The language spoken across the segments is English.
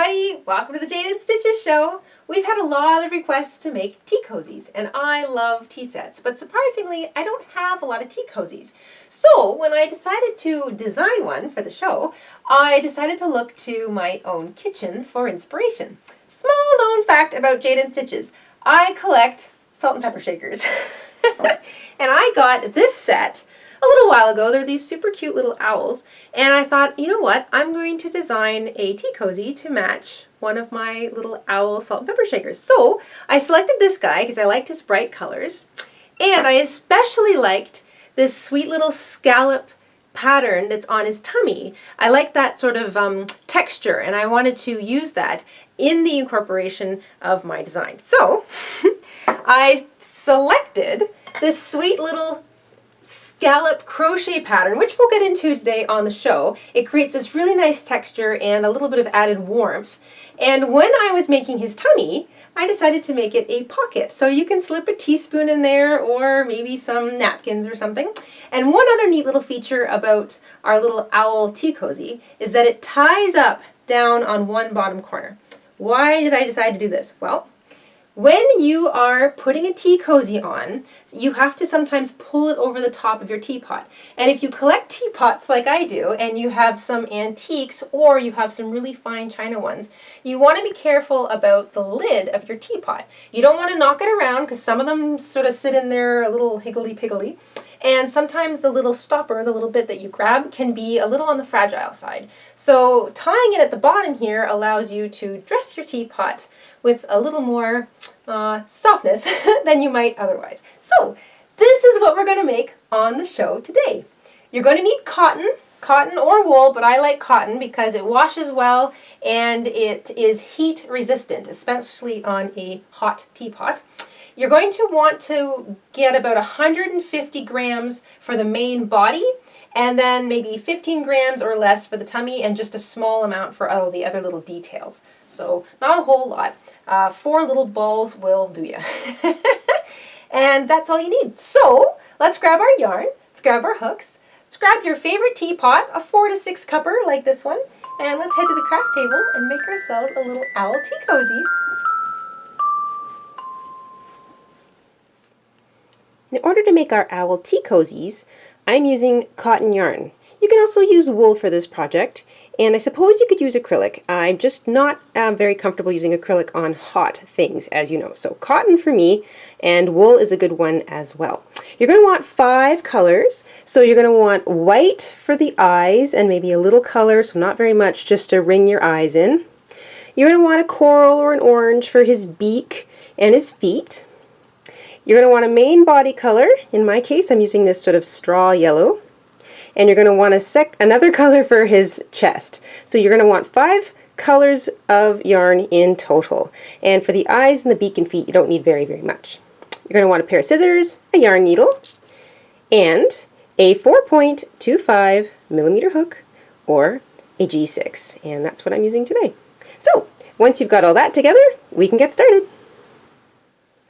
everybody! Welcome to the Jayda InStitches show. We've had a lot of requests to make tea cozies, and I love tea sets, but surprisingly, I don't have a lot of tea cozies. So when I decided to design one for the show, I decided to look to my own kitchen for inspiration. Small known fact about Jayda InStitches, I collect salt and pepper shakers. And I got this set a little while ago. They're these super cute little owls, and I thought, you know what, I'm going to design a tea cozy to match one of my little owl salt and pepper shakers. So I selected this guy because I liked his bright colors, and I especially liked this sweet little scallop pattern that's on his tummy. I like that sort of texture, and I wanted to use that in the incorporation of my design. So I selected this sweet little scallop crochet pattern, which we'll get into today on the show. It creates this really nice texture and a little bit of added warmth. And when I was making his tummy, I decided to make it a pocket. So you can slip a teaspoon in there or maybe some napkins or something. And one other neat little feature about our little owl tea cozy is that it ties up down on one bottom corner. Why did I decide to do this? Well, when you are putting a tea cozy on, you have to sometimes pull it over the top of your teapot. And if you collect teapots like I do, and you have some antiques or you have some really fine china ones, you want to be careful about the lid of your teapot. You don't want to knock it around because some of them sort of sit in there a little higgledy-piggledy. And sometimes the little stopper, the little bit that you grab, can be a little on the fragile side. So tying it at the bottom here allows you to dress your teapot with a little more softness than you might otherwise. So this is what we're going to make on the show today. You're going to need cotton or wool, but I like cotton because it washes well and it is heat resistant, especially on a hot teapot. You're going to want to get about 150 grams for the main body, and then maybe 15 grams or less for the tummy, and just a small amount for all the other little details. So not a whole lot. 4 little balls will do ya. And that's all you need. So let's grab our yarn, let's grab our hooks, let's grab your favorite teapot, a 4 to 6 cupper like this one, and let's head to the craft table and make ourselves a little owl tea cozy. In order to make our owl tea cozies, I'm using cotton yarn. You can also use wool for this project, and I suppose you could use acrylic. I'm just not very comfortable using acrylic on hot things, as you know. So cotton for me, and wool is a good one as well. You're going to want 5 colors. So you're going to want white for the eyes, and maybe a little color, so not very much, just to ring your eyes in. You're going to want a coral or an orange for his beak and his feet. You're going to want a main body color. In my case, I'm using this sort of straw yellow. And you're going to want another color for his chest. So you're going to want 5 colors of yarn in total. And for the eyes and the beak and feet, you don't need very, very much. You're going to want a pair of scissors, a yarn needle, and a 4.25 millimeter hook or a G6. And that's what I'm using today. So once you've got all that together, we can get started.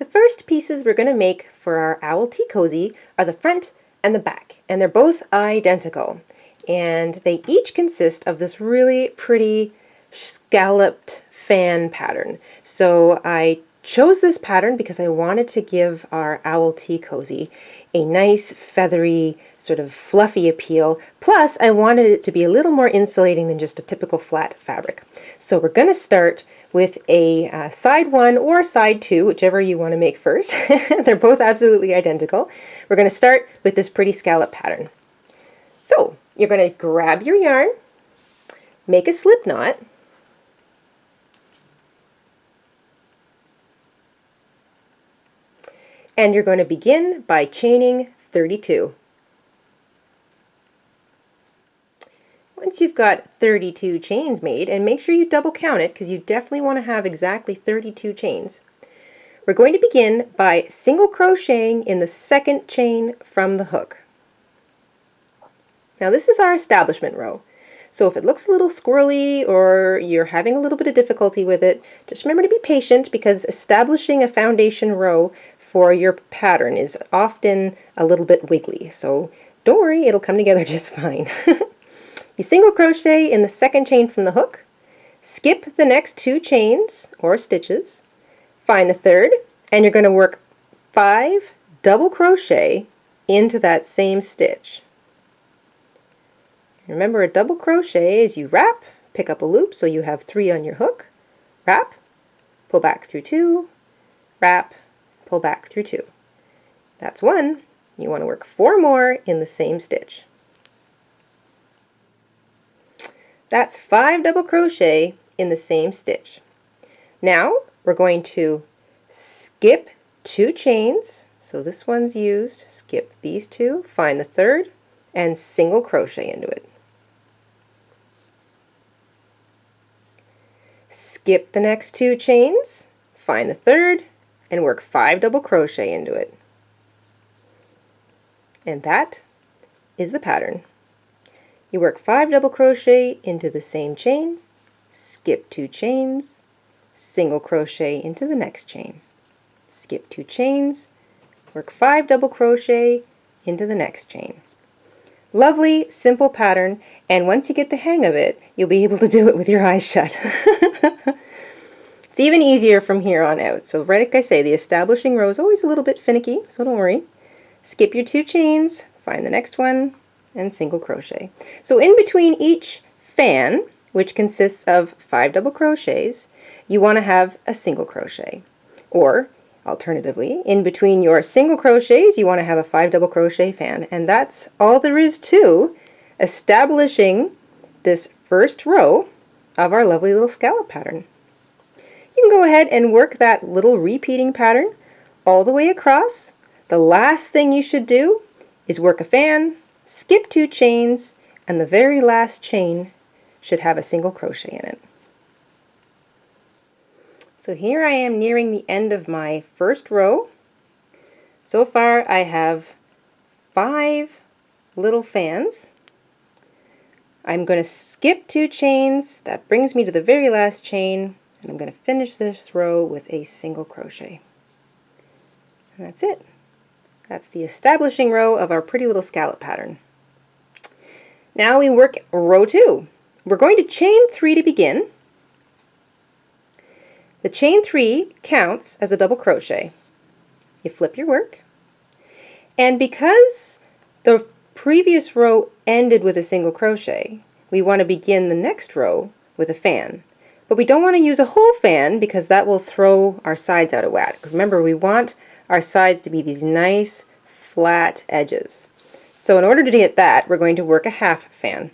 The first pieces we're going to make for our owl tea cozy are the front and the back, and they're both identical, and they each consist of this really pretty scalloped fan pattern. So I chose this pattern because I wanted to give our owl tea cozy a nice feathery sort of fluffy appeal, plus I wanted it to be a little more insulating than just a typical flat fabric. So we're going to start with a side 1 or side 2, whichever you want to make first. They're both absolutely identical. We're going to start with this pretty scallop pattern. So you're going to grab your yarn, make a slip knot, and you're going to begin by chaining 32. Once you've got 32 chains made, and make sure you double count it because you definitely want to have exactly 32 chains, we're going to begin by single crocheting in the second chain from the hook. Now this is our establishment row. So if it looks a little squirrely or you're having a little bit of difficulty with it, just remember to be patient because establishing a foundation row for your pattern is often a little bit wiggly. So don't worry, it'll come together just fine. You single crochet in the second chain from the hook, skip the next 2 chains or stitches, find the third, and you're going to work 5 double crochet into that same stitch. Remember, a double crochet is you wrap, pick up a loop so you have 3 on your hook, wrap, pull back through 2, wrap, pull back through 2. That's 1. You want to work 4 more in the same stitch. That's 5 double crochet in the same stitch. Now we're going to skip 2 chains. So this one's used, skip these 2, find the third, and single crochet into it. Skip the next 2 chains, find the third, and work 5 double crochet into it. And that is the pattern. You work 5 double crochet into the same chain, skip 2 chains, single crochet into the next chain, skip 2 chains, work 5 double crochet into the next chain. Lovely, simple pattern, and once you get the hang of it, you'll be able to do it with your eyes shut. It's even easier from here on out. So right, like I say, the establishing row is always a little bit finicky, so don't worry. Skip your 2 chains, find the next one, and single crochet. So in between each fan, which consists of 5 double crochets, you want to have a single crochet. Or alternatively, in between your single crochets, you want to have a 5 double crochet fan. And that's all there is to establishing this first row of our lovely little scallop pattern. You can go ahead and work that little repeating pattern all the way across. The last thing you should do is work a fan, skip 2 chains, and the very last chain should have a single crochet in it. So here I am nearing the end of my first row. So far I have 5 little fans. I'm going to skip 2 chains. That brings me to the very last chain, and I'm going to finish this row with a single crochet. And that's it. That's the establishing row of our pretty little scallop pattern. Now we work row 2. We're going to chain 3 to begin. The chain 3 counts as a double crochet. You flip your work, and because the previous row ended with a single crochet, we want to begin the next row with a fan. But we don't want to use a whole fan because that will throw our sides out of whack. Remember, we want our sides to be these nice flat edges. So in order to get that, we're going to work a half fan.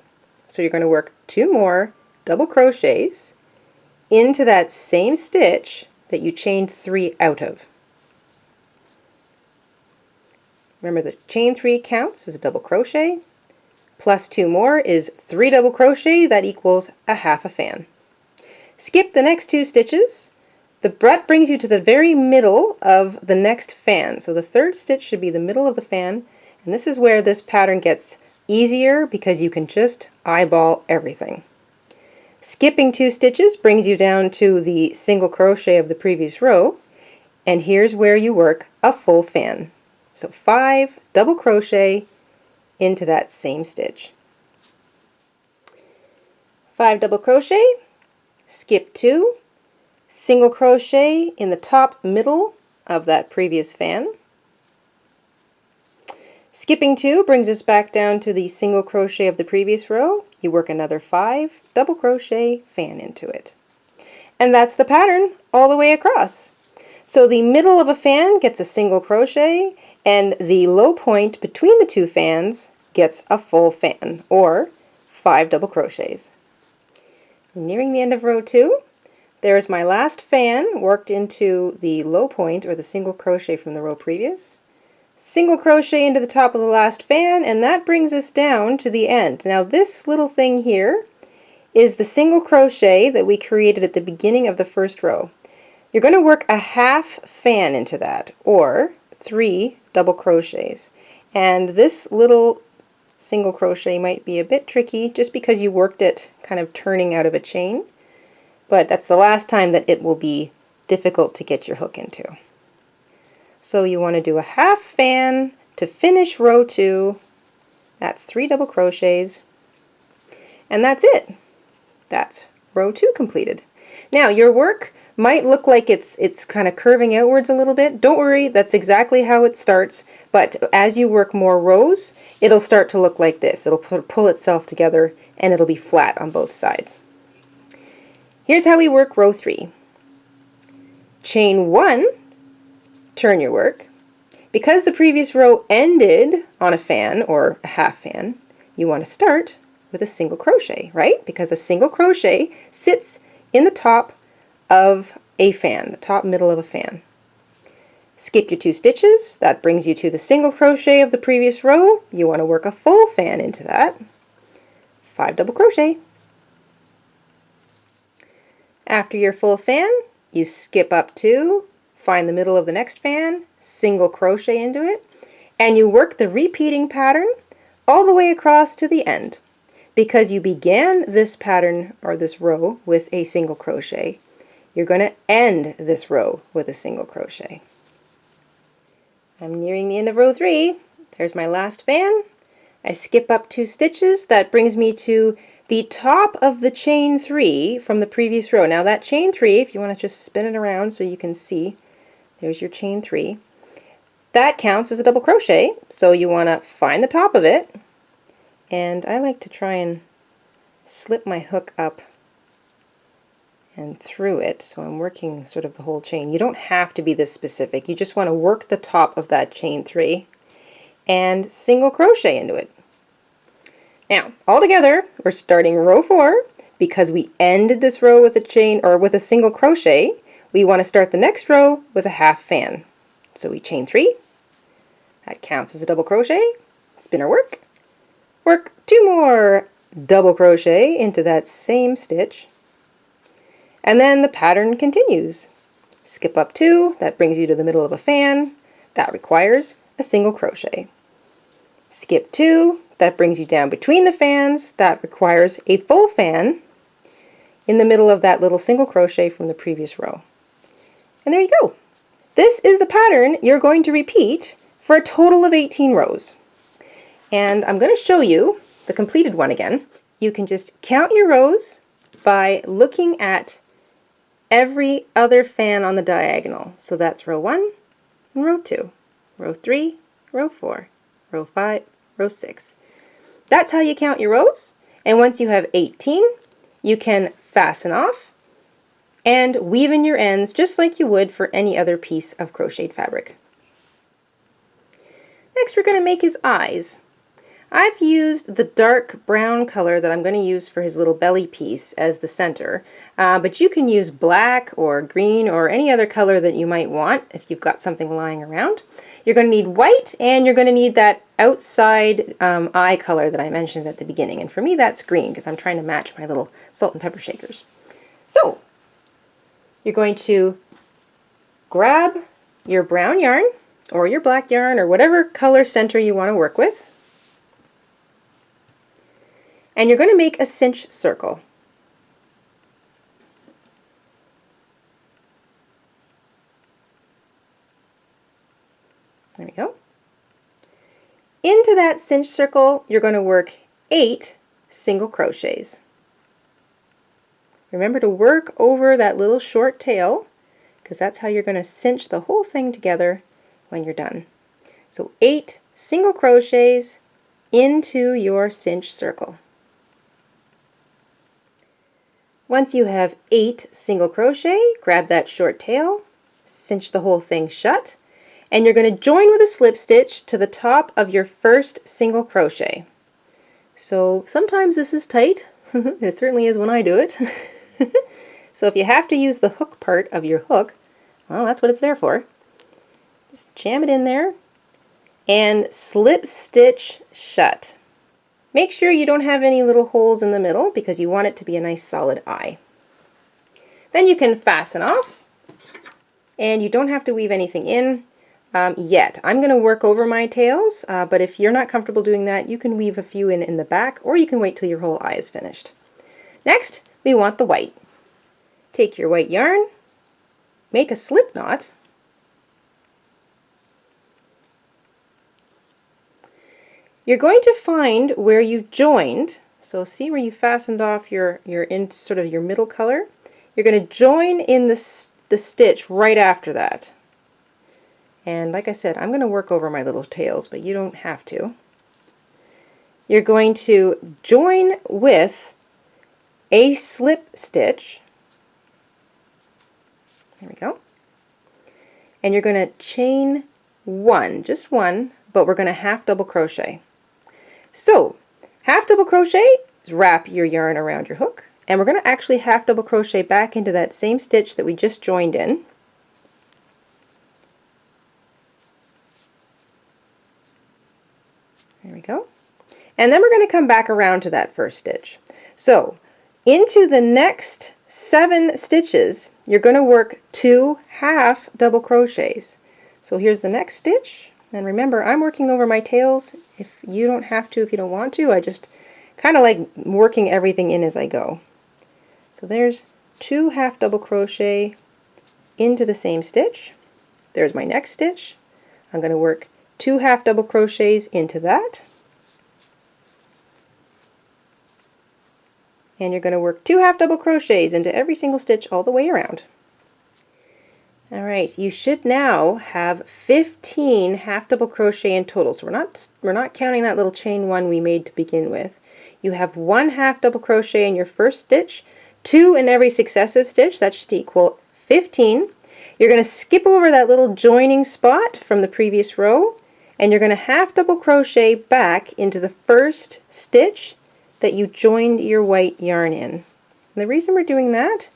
So you're going to work 2 more double crochets into that same stitch that you chained 3 out of. Remember, the chain 3 counts as a double crochet, plus 2 more is 3 double crochet, that equals a half a fan. Skip the next 2 stitches. That brings you to the very middle of the next fan. So the third stitch should be the middle of the fan, and this is where this pattern gets easier because you can just eyeball everything. Skipping 2 stitches brings you down to the single crochet of the previous row, and here's where you work a full fan. So 5 double crochet into that same stitch. 5 double crochet, skip 2, single crochet in the top middle of that previous fan. Skipping 2 brings us back down to the single crochet of the previous row. You work another 5 double crochet, fan into it. And that's the pattern all the way across. So the middle of a fan gets a single crochet, and the low point between the 2 fans gets a full fan, or 5 double crochets. I'm nearing the end of row 2. There's my last fan worked into the low point, or the single crochet from the row previous. Single crochet into the top of the last fan, and that brings us down to the end. Now this little thing here is the single crochet that we created at the beginning of the first row. You're going to work a half fan into that, or 3 double crochets. And this little single crochet might be a bit tricky just because you worked it kind of turning out of a chain, but that's the last time that it will be difficult to get your hook into. So you want to do a half fan to finish row 2. That's 3 double crochets, and that's it. That's row 2 completed. Now your work might look like it's kind of curving outwards a little bit. Don't worry, that's exactly how it starts, but as you work more rows, it'll start to look like this. It'll pull itself together and it'll be flat on both sides. Here's how we work row 3. Chain 1, turn your work. Because the previous row ended on a fan or a half fan, you want to start with a single crochet, right? Because a single crochet sits in the top of a fan, the top middle of a fan. Skip your 2 stitches, that brings you to the single crochet of the previous row. You want to work a full fan into that. 5 double crochet. After your full fan, you skip up 2, find the middle of the next fan, single crochet into it, and you work the repeating pattern all the way across to the end. Because you began this pattern or this row with a single crochet, you're going to end this row with a single crochet. I'm nearing the end of row 3. There's my last fan. I skip up 2 stitches. That brings me to the top of the chain 3 from the previous row. Now that chain 3, if you want to just spin it around so you can see, there's your chain 3. That counts as a double crochet, so you want to find the top of it, and I like to try and slip my hook up and through it, so I'm working sort of the whole chain. You don't have to be this specific, you just want to work the top of that chain 3 and single crochet into it. Now, all together, we're starting row 4. Because we ended this row with a chain or with a single crochet, we want to start the next row with a half fan. So we chain 3, that counts as a double crochet, spin our work, work 2 more double crochet into that same stitch, and then the pattern continues. Skip up 2, that brings you to the middle of a fan, that requires a single crochet. Skip 2, that brings you down between the fans, that requires a full fan in the middle of that little single crochet from the previous row. And there you go. This is the pattern you're going to repeat for a total of 18 rows. And I'm going to show you the completed one again. You can just count your rows by looking at every other fan on the diagonal. So that's row 1 and row 2, row 3, row 4, row 5, row 6. That's how you count your rows. And once you have 18, you can fasten off and weave in your ends just like you would for any other piece of crocheted fabric. Next we're going to make his eyes. I've used the dark brown color that I'm going to use for his little belly piece as the center, but you can use black or green or any other color that you might want if you've got something lying around. You're going to need white, and you're going to need that outside eye color that I mentioned at the beginning, and for me that's green because I'm trying to match my little salt and pepper shakers. So you're going to grab your brown yarn or your black yarn or whatever color center you want to work with, and you're going to make a cinch circle. There we go. Into that cinch circle you're going to work 8 single crochets. Remember to work over that little short tail because that's how you're going to cinch the whole thing together when you're done. So 8 single crochets into your cinch circle. Once you have 8 single crochet, grab that short tail, cinch the whole thing shut, and you're going to join with a slip stitch to the top of your first single crochet. So sometimes this is tight. It certainly is when I do it. So if you have to use the hook part of your hook, well, that's what it's there for. Just jam it in there and slip stitch shut. Make sure you don't have any little holes in the middle because you want it to be a nice solid eye. Then you can fasten off, and you don't have to weave anything in yet. I'm going to work over my tails, but if you're not comfortable doing that, you can weave a few in the back, or you can wait till your whole eye is finished. Next, we want the white. Take your white yarn, make a slip knot, you're going to find where you joined So see where you fastened off your in sort of your middle color? You're going to join in the stitch right after that. And like I said, I'm going to work over my little tails, but you don't have to. You're going to join with a slip stitch. There we go. And you're going to chain one, just one, but we're going to half double crochet. So, half double crochet is wrap your yarn around your hook, and we're going to actually half double crochet back into that same stitch that we just joined in. There we go. And then we're going to come back around to that first stitch. So, into the next 7 stitches, you're going to work 2 half double crochets. So here's the next stitch, and remember, I'm working over my tails. If you don't have to, if you don't want to, I just kind of like working everything in as I go. So there's 2 half double crochet into the same stitch. There's my next stitch. I'm going to work 2 half double crochets into that. And you're going to work 2 half double crochets into every single stitch all the way around. Alright, you should now have 15 half double crochet in total. So we're not counting that little chain one we made to begin with. You have 1 half double crochet in your first stitch, 2 in every successive stitch. That should equal 15. You're going to skip over that little joining spot from the previous row, and you're going to half double crochet back into the first stitch that you joined your white yarn in. And the reason we're doing that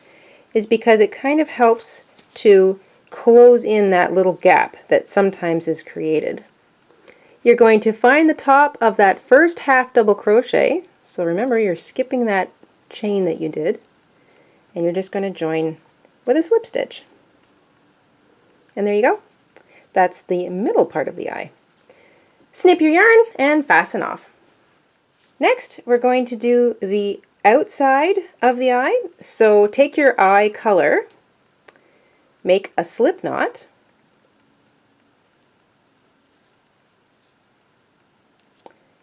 is because it kind of helps to close in that little gap that sometimes is created. You're going to find the top of that first half double crochet. So remember, you're skipping that chain that you did, and you're just going to join with a slip stitch. And there you go. That's the middle part of the eye. Snip your yarn and fasten off. Next, we're going to do the outside of the eye. So take your eye color, make a slip knot,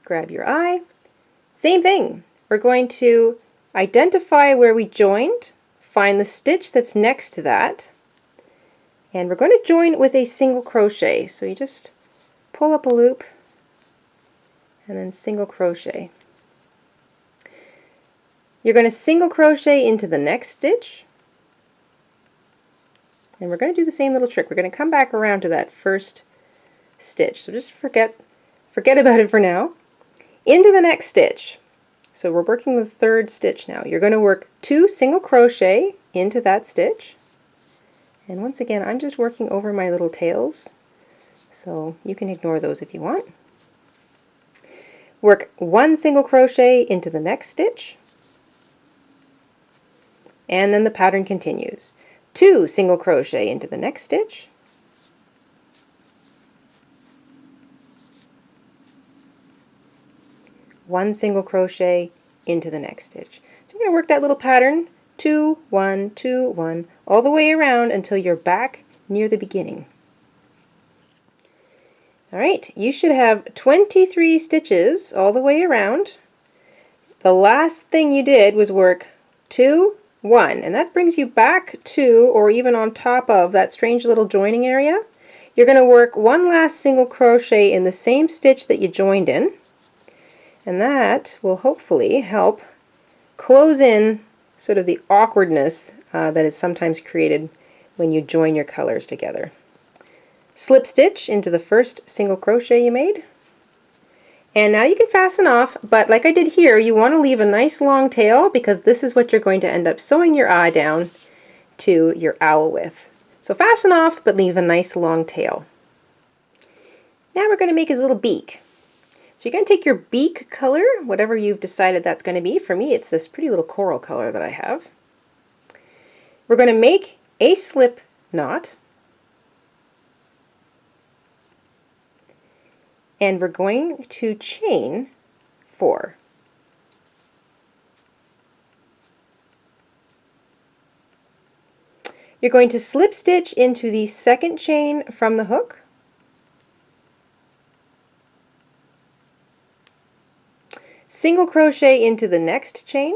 grab your eye. Same thing. We're going to identify where we joined, find the stitch that's next to that, and we're going to join with a single crochet. So you just pull up a loop and then single crochet. You're going to single crochet into the next stitch, and we're going to do the same little trick. We're going to come back around to that first stitch. So just forget about it for now. Into the next stitch. So we're working the third stitch now. You're going to work 2 single crochet into that stitch. And once again, I'm just working over my little tails, so you can ignore those if you want. Work 1 single crochet into the next stitch, and then the pattern continues. 2 single crochet into the next stitch, one single crochet into the next stitch. So you're going to work that little pattern 2, 1, 2, 1 all the way around until you're back near the beginning. Alright, you should have 23 stitches all the way around. The last thing you did was work 2, 1, and that brings you back to, or even on top of, that strange little joining area. You're going to work 1 last single crochet in the same stitch that you joined in, and that will hopefully help close in sort of the awkwardness that is sometimes created when you join your colors together. Slip stitch into the first single crochet you made, and now you can fasten off, but like I did here, you want to leave a nice long tail because this is what you're going to end up sewing your eye down to your owl with. So fasten off, but leave a nice long tail. Now we're going to make his little beak. So you're going to take your beak color, whatever you've decided that's going to be. For me, it's this pretty little coral color that I have. We're going to make a slip knot, and we're going to chain 4. You're going to slip stitch into the second chain from the hook, single crochet into the next chain,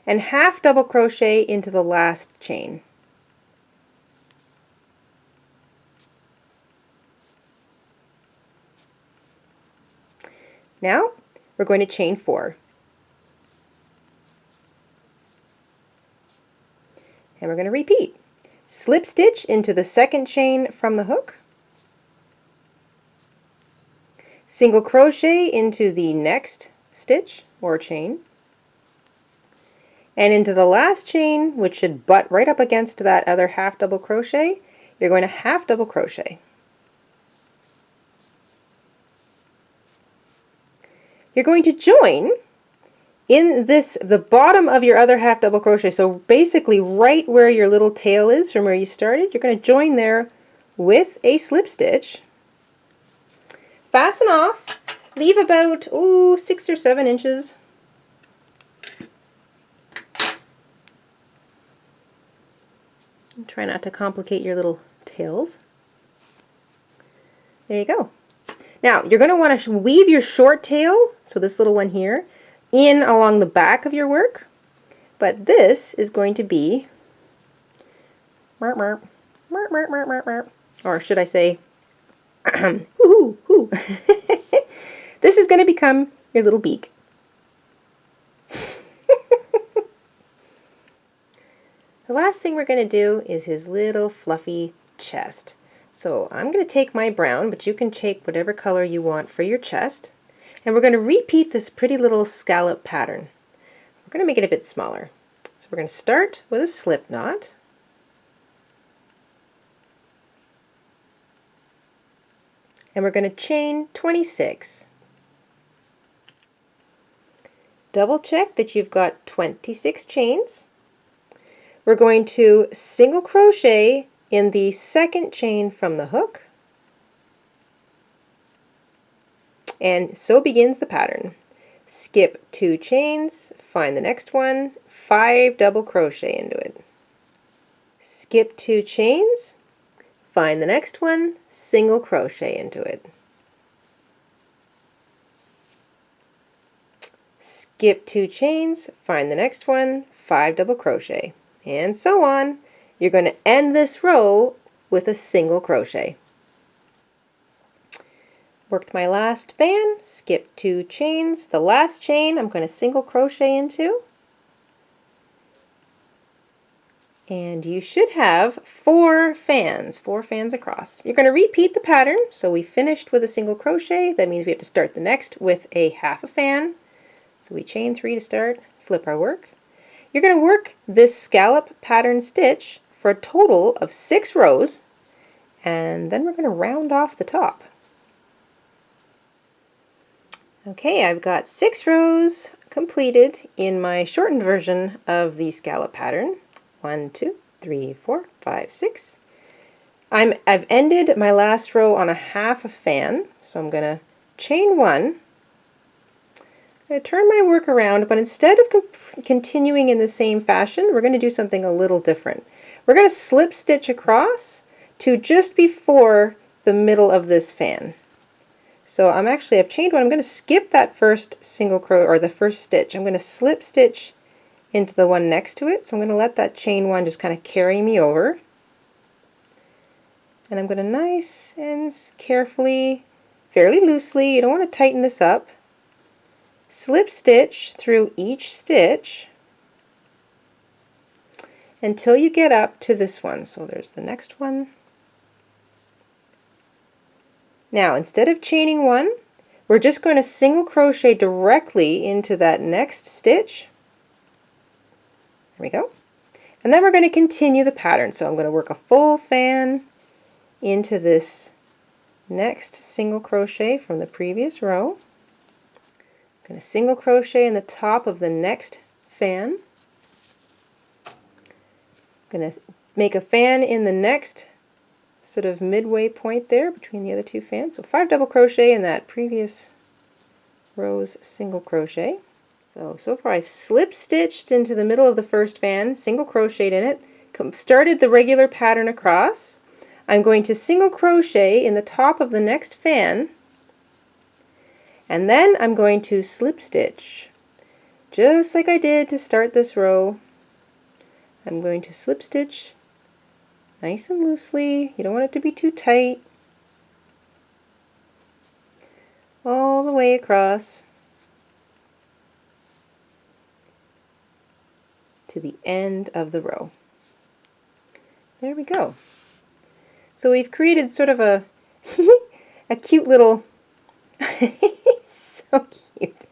and half double crochet into the last chain. Now we're going to chain 4. And we're going to repeat. Slip stitch into the second chain from the hook, single crochet into the next stitch or chain, and into the last chain, which should butt right up against that other half double crochet, you're going to half double crochet. You're going to join in the bottom of your other half double crochet, so basically right where your little tail is from where you started, you're going to join there with a slip stitch. Fasten off, leave about 6 or 7 inches. Try not to complicate your little tails. There you go. Now you're going to want to weave your short tail, so this little one here, in along the back of your work, but this is going to be, or should I say, this is going to become your little beak. The last thing we're going to do is his little fluffy chest. So I'm going to take my brown, but you can take whatever color you want for your chest. And we're going to repeat this pretty little scallop pattern. We're going to make it a bit smaller. So we're going to start with a slip knot. And we're going to chain 26. Double check that you've got 26 chains. We're going to single crochet in the second chain from the hook, and so begins the pattern. Skip 2 chains, find the next one, 5 double crochet into it. Skip 2 chains, find the next one, single crochet into it. Skip 2 chains, find the next one, 5 double crochet. And so on. You're going to end this row with a single crochet. Worked my last fan, skip 2 chains. The last chain I'm going to single crochet into. And you should have 4 fans across. You're going to repeat the pattern. So we finished with a single crochet. That means we have to start the next with a half a fan. So we chain 3 to start, flip our work. You're going to work this scallop pattern stitch for a total of 6 rows, and then we're going to round off the top. Okay, I've got 6 rows completed in my shortened version of the scallop pattern. 1, 2, 3, 4, 5, 6. I've ended my last row on a half a fan, so I'm going to chain 1. I'm going to turn my work around, but instead of continuing in the same fashion, we're going to do something a little different. We're going to slip stitch across to just before the middle of this fan. So I've chained 1. I'm going to skip that first single crochet, or the first stitch. I'm going to slip stitch into the one next to it. So I'm going to let that chain 1 just kind of carry me over. And I'm going to nice and carefully, fairly loosely, you don't want to tighten this up, slip stitch through each stitch until you get up to this one. So there's the next one. Now instead of chaining 1, we're just going to single crochet directly into that next stitch. There we go. And then we're going to continue the pattern. So I'm going to work a full fan into this next single crochet from the previous row. I'm going to single crochet in the top of the next fan. I'm going to make a fan in the next sort of midway point there between the other 2 fans. So 5 double crochet in that previous row's single crochet. So far I've slip stitched into the middle of the first fan, single crocheted in it, started the regular pattern across. I'm going to single crochet in the top of the next fan And then I'm going to slip stitch, just like I did to start this row. I'm going to slip stitch nice and loosely. You don't want it to be too tight. All the way across to the end of the row. There we go. So we've created sort of a a cute little so cute.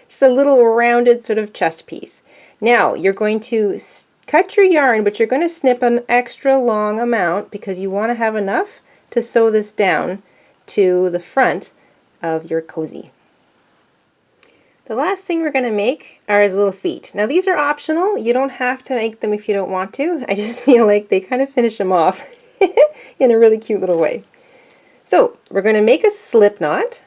Just a little rounded sort of chest piece. Now you're going to cut your yarn, but you're going to snip an extra long amount because you want to have enough to sew this down to the front of your cozy. The last thing we're going to make are his little feet. Now these are optional. You don't have to make them if you don't want to. I just feel like they kind of finish him off in a really cute little way. So we're going to make a slip knot.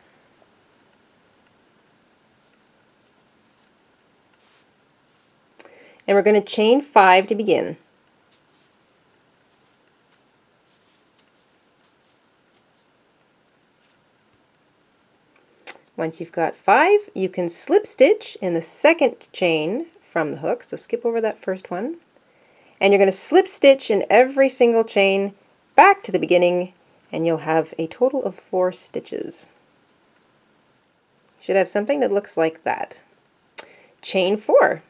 And we're going to chain 5 to begin. Once you've got 5, you can slip stitch in the second chain from the hook, so skip over that first one. And you're going to slip stitch in every single chain back to the beginning, and you'll have a total of 4 stitches. You should have something that looks like that. Chain 4.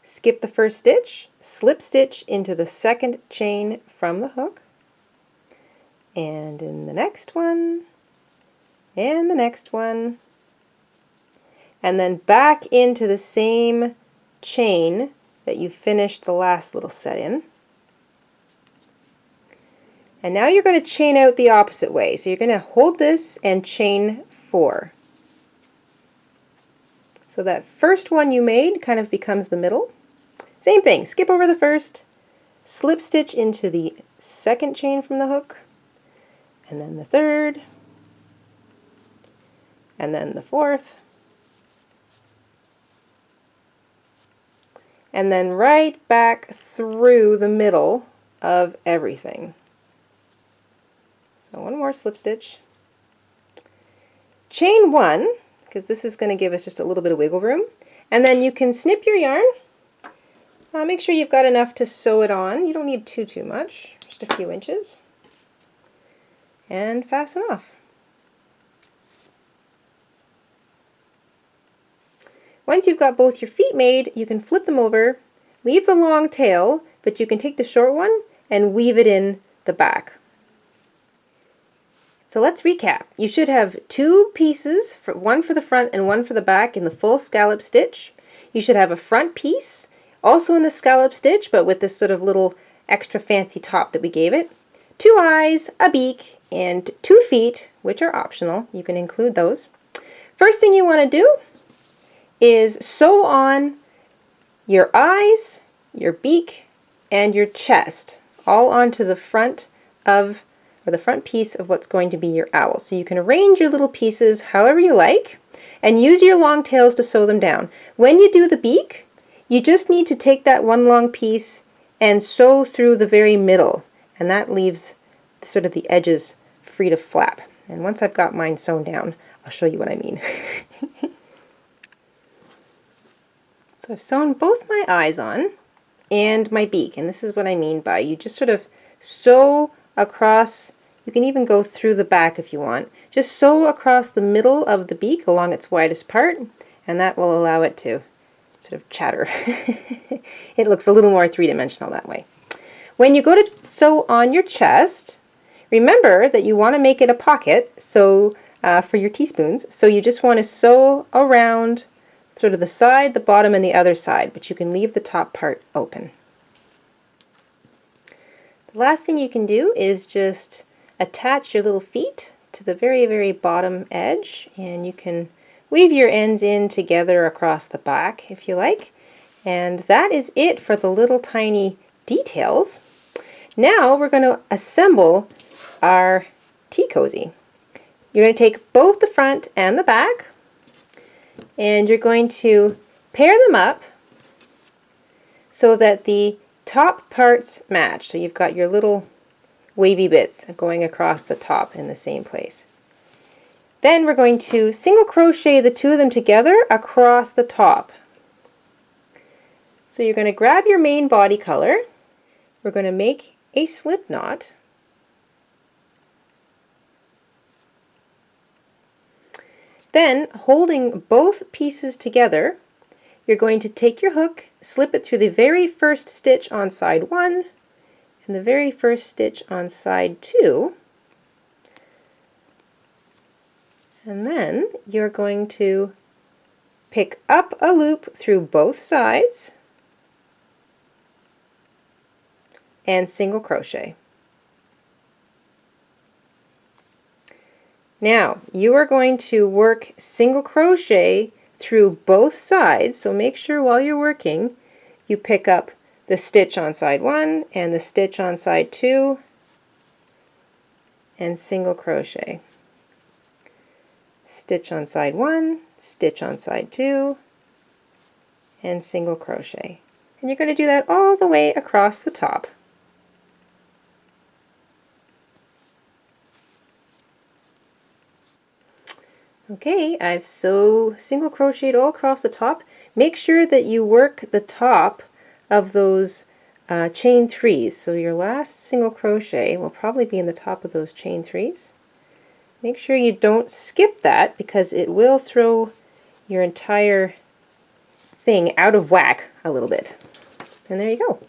Skip the first stitch, slip stitch into the second chain from the hook, and in the next one, and the next one, and then back into the same chain that you finished the last little set in. And now you're going to chain out the opposite way. So you're going to hold this and chain 4. So that first one you made kind of becomes the middle. Same thing, skip over the first, slip stitch into the second chain from the hook, and then the third, and then the fourth, and then right back through the middle of everything. So one more slip stitch. Chain 1, because this is going to give us just a little bit of wiggle room, and then you can snip your yarn. Make sure you've got enough to sew it on. You don't need too much, just a few inches. And fasten off. Once you've got both your feet made, you can flip them over, leave the long tail, but you can take the short one and weave it in the back. So let's recap. You should have 2 pieces, one for the front and one for the back in the full scallop stitch. You should have a front piece, also in the scallop stitch, but with this sort of little extra fancy top that we gave it. 2 eyes, a beak, and 2 feet, which are optional. You can include those. First thing you want to do is sew on your eyes, your beak, and your chest, all onto the front of, or the front piece of what's going to be your owl. So you can arrange your little pieces however you like, and use your long tails to sew them down. When you do the beak, you just need to take that one long piece and sew through the very middle, and that leaves sort of the edges free to flap. And once I've got mine sewn down, I'll show you what I mean. So I've sewn both my eyes on and my beak, and this is what I mean by you just sort of sew across. You can even go through the back if you want. Just sew across the middle of the beak along its widest part, and that will allow it to sort of chatter. It looks a little more three-dimensional that way. When you go to sew on your chest, remember that you want to make it a pocket so for your teaspoons. So you just want to sew around sort of the side, the bottom, and the other side, but you can leave the top part open. The last thing you can do is just attach your little feet to the very, very bottom edge, and you can weave your ends in together across the back if you like. And that is it for the little tiny details. Now we're going to assemble our tea cozy. You're going to take both the front and the back, and you're going to pair them up so that the top parts match. So you've got your little wavy bits going across the top in the same place. Then we're going to single crochet the two of them together across the top. So you're going to grab your main body color. We're going to make a slip knot. Then, holding both pieces together, you're going to take your hook, slip it through the very first stitch on side 1 and the very first stitch on side 2. And then you're going to pick up a loop through both sides and single crochet. Now, you are going to work single crochet through both sides, so make sure while you're working you pick up the stitch on side 1 and the stitch on side 2 and single crochet. Stitch on side 1, stitch on side 2, and single crochet. And you're going to do that all the way across the top. Okay, I've single crocheted all across the top. Make sure that you work the top of those chain 3s. So your last single crochet will probably be in the top of those chain 3s. Make sure you don't skip that because it will throw your entire thing out of whack a little bit. And there you go.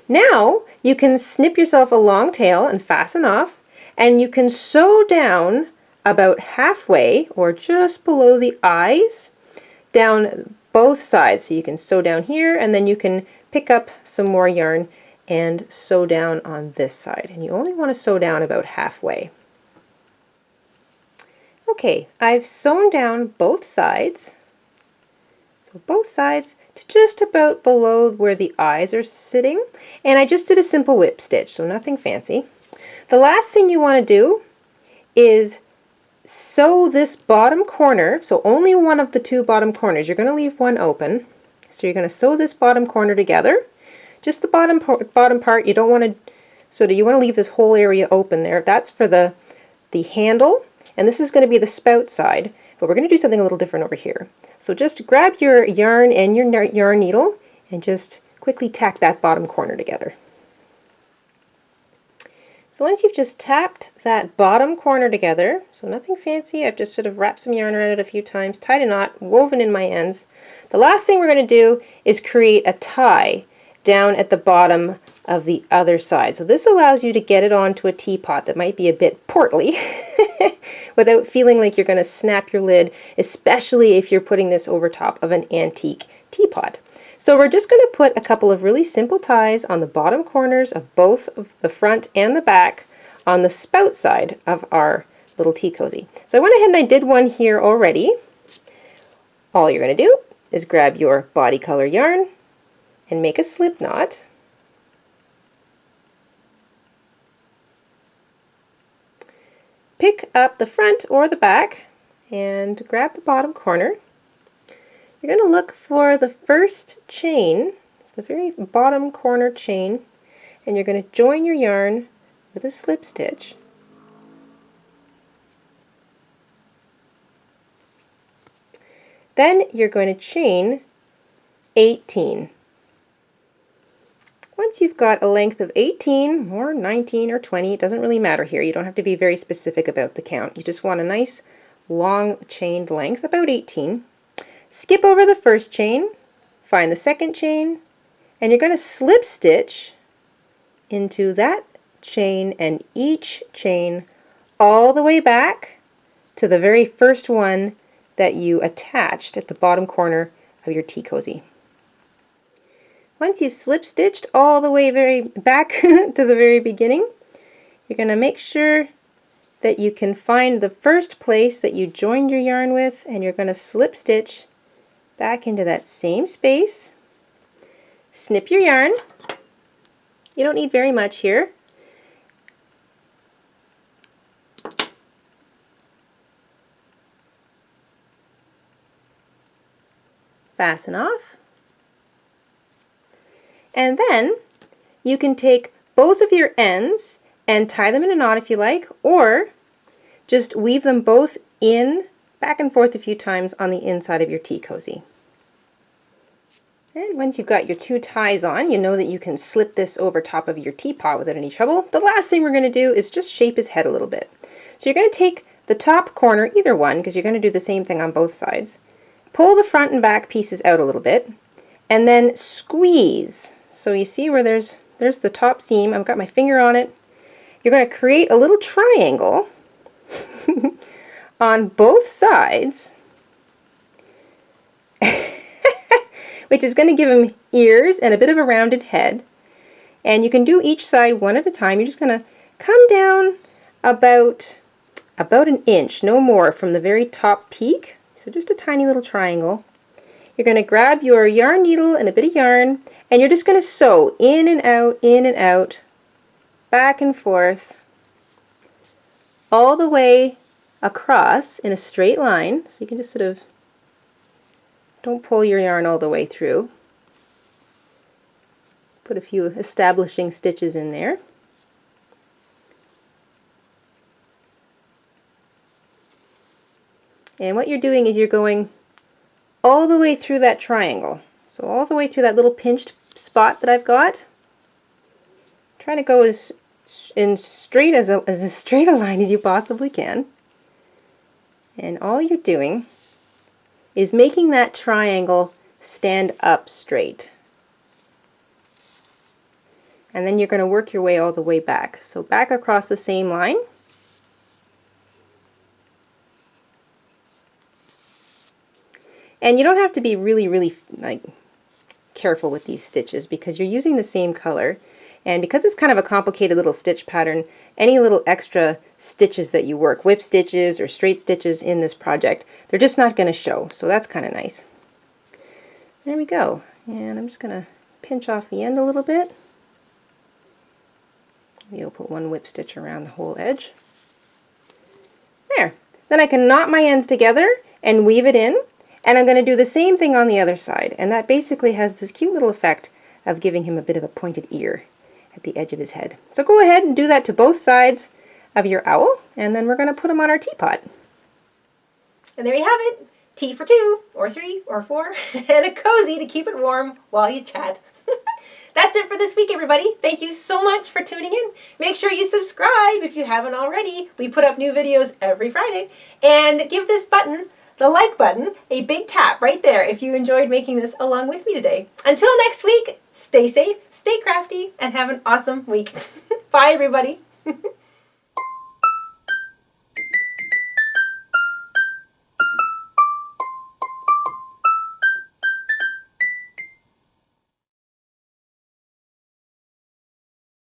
Now you can snip yourself a long tail and fasten off, and you can sew down about halfway or just below the eyes down both sides. So you can sew down here and then you can pick up some more yarn and sew down on this side. And you only want to sew down about halfway. Okay, I've sewn down both sides. So both sides to just about below where the eyes are sitting. And I just did a simple whip stitch, so nothing fancy. The last thing you want to do is sew this bottom corner, so only one of the two bottom corners. You're going to leave one open. So you're going to sew this bottom corner together. Just the bottom part. You don't want to, you want to leave this whole area open there. That's for the handle, and this is going to be the spout side, but we're going to do something a little different over here. So just grab your yarn and your yarn needle and just quickly tack that bottom corner together. So once you've just tapped that bottom corner together, so nothing fancy, I've just sort of wrapped some yarn around it a few times, tied a knot, woven in my ends. The last thing we're going to do is create a tie down at the bottom of the other side. So this allows you to get it onto a teapot that might be a bit portly without feeling like you're going to snap your lid, especially if you're putting this over top of an antique teapot. So we're just going to put a couple of really simple ties on the bottom corners of both the front and the back on the spout side of our little tea cozy. So I went ahead and I did one here already. All you're going to do is grab your body color yarn and make a slip knot. Pick up the front or the back and grab the bottom corner. You're going to look for the first chain, it's the very bottom corner chain, and you're going to join your yarn with a slip stitch. Then you're going to chain 18. Once you've got a length of 18 or 19 or 20, it doesn't really matter here. You don't have to be very specific about the count. You just want a nice long chained length, about 18. Skip over the first chain, find the second chain, and you're going to slip stitch into that chain and each chain all the way back to the very first one that you attached at the bottom corner of your tea cozy. Once you've slip stitched all the way back to the very beginning, you're going to make sure that you can find the first place that you joined your yarn with, and you're going to slip stitch back into that same space. Snip your yarn. You don't need very much here. Fasten off. And then you can take both of your ends and tie them in a knot if you like, or just weave them both in, back and forth a few times on the inside of your tea cozy. And once you've got your two ties on, you know that you can slip this over top of your teapot without any trouble. The last thing we're going to do is just shape his head a little bit. So you're going to take the top corner, either one, because you're going to do the same thing on both sides. Pull the front and back pieces out a little bit, and then squeeze. So you see where there's the top seam. I've got my finger on it. You're going to create a little triangle on both sides, which is going to give him ears and a bit of a rounded head. And you can do each side one at a time. You're just going to come down about an inch, no more, from the very top peak. So just a tiny little triangle. You're going to grab your yarn needle and a bit of yarn, and you're just going to sew in and out, back and forth, all the way across in a straight line. So you can just sort of, don't pull your yarn all the way through. Put a few establishing stitches in there. And what you're doing is you're going all the way through that triangle. So all the way through that little pinched spot that I've got. Trying to go as straight as straight a line as you possibly can. And all you're doing is making that triangle stand up straight. And then you're going to work your way all the way back. So back across the same line. And you don't have to be really like careful with these stitches because you're using the same color, and because it's kind of a complicated little stitch pattern, any little extra stitches that you work, whip stitches or straight stitches in this project, they're just not going to show, so that's kind of nice. There we go, and I'm just going to pinch off the end a little bit. Maybe I'll put one whip stitch around the whole edge. There. Then I can knot my ends together and weave it in. And I'm going to do the same thing on the other side, and that basically has this cute little effect of giving him a bit of a pointed ear at the edge of his head. So go ahead and do that to both sides of your owl, and then we're going to put him on our teapot. And there you have it, tea for 2, or 3, or 4, and a cozy to keep it warm while you chat. That's it for this week, everybody. Thank you so much for tuning in. Make sure you subscribe if you haven't already. We put up new videos every Friday. And give this button, the like button, a big tap right there if you enjoyed making this along with me today. Until next week, stay safe, stay crafty, and have an awesome week. Bye, everybody.